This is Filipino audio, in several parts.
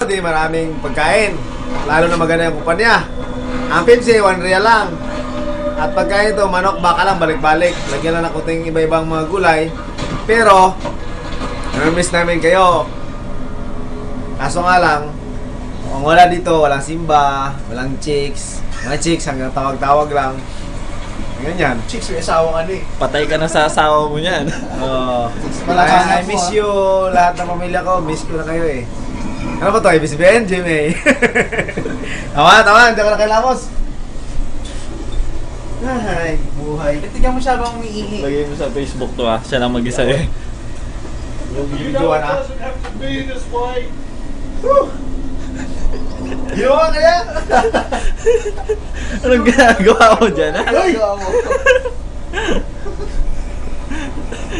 Di maraming pagkain. Lalo na maganda yung kumpanya. Ang Pepsi, 1 real lang. At pagkain ito, manok, baka lang, balik-balik. Lagyan lang ng kuting iba-ibang mga gulay. Pero, namiss namin kayo. Kaso nga lang, kung wala dito, walang Simba, walang chicks. Mga chicks, hanggang tawag-tawag lang. Ganyan. Chicks, may asawa ka eh. Patay ka na sa asawa mo niyan. I miss you. Lahat ng pamilya ko, miss ko na kayo eh. Ano ba ito? Ibig sabihin, Jimmy? Tama, hindi ako na kailamos. Ay, buhay. Tignan mo siya bang umiihi. Lagay mo sa Facebook to ah. Siya lang mag-isa eh. Yung videoan ah. Ginawa kaya? Anong ginagawa mo dyan ah?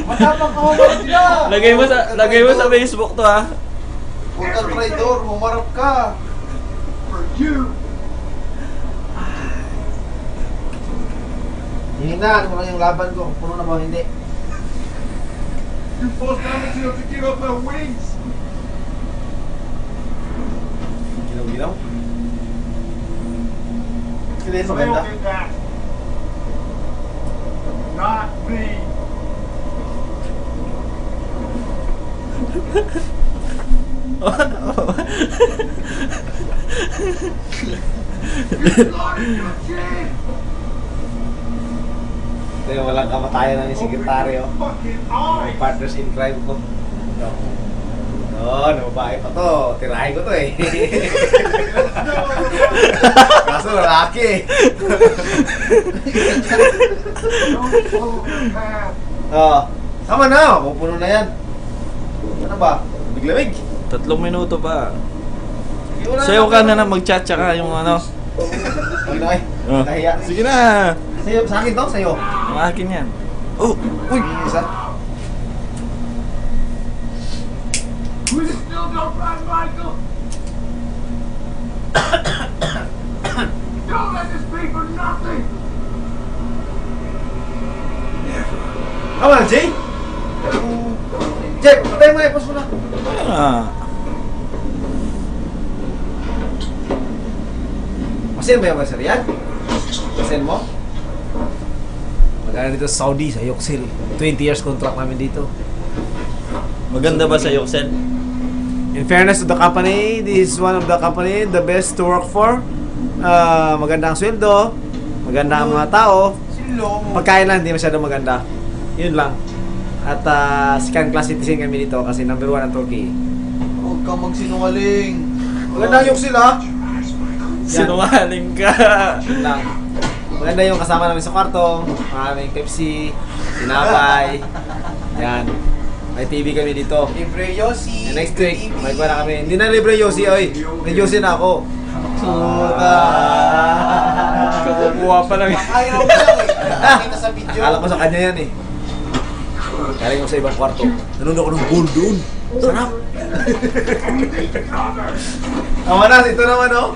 Matapang ka humarap sila. Lagay mo sa Facebook to ah. Huwag kang traidor, humarap ka. For you. Hihinaan mo lang yung laban ko. Puno na ba hindi? You forced Amateur to give up their wings. Ginaw-ginaw? Kaya yung They maganda? all did that. Not me. You slaughtered your kid. Ito yung walang kamatayan ng sekretaryo. Fucking May eyes. partners in crime ko. Oo, babae pa to. Tirahin ko to eh. Kaso lalaki eh. Don't follow their path. Oo. Tama na, pupuno na yan. Ano ba? Biglamig. 3 minuto pa. Sige, wala Sayo ka na mag-chat tsaka yung ano. Huwag na kayo. Oh. Nahiya. Sige na. Sa'yo, sa akin to, sa'yo. Ang akin yan. Oh, Uy, isa. We still don't run, Michael. Don't let this be for nothing. Tama na, Jay? Jay, patay mo na, post mo na. ah. Masin ba yung mga Riyadh? Masin mo? Magkano dito sa Saudi, sa Yoxil. 20 years contract namin dito. Maganda ba sa Yoxel? In fairness to the company, this is one of the company, the best to work for. Maganda ang sweldo, maganda ang mga tao. Pagkain lang, hindi masyadong maganda. Yun lang. At second class citizen kami dito kasi number 1 ang Turkey. Huwag kang magsinungaling. Maganda ang Yoxil ha? Sinungaling ka. Yun lang. Maganda yung kasama namin sa kwarto. Maraming Pepsi, sinabay. Yan. May TV kami dito. Libre Yossi. And next week, may kuha na kami. Hindi na libre Yossi, oy. May Yossi na ako. Suda. Kukuha pa lang. Ayaw mo lang eh. Nakita sa video. Akala ko sa kanya yan eh. Galing ko sa ibang kwarto. Nanonood ako ng gold doon. Sarap. Tama na, ito naman oh.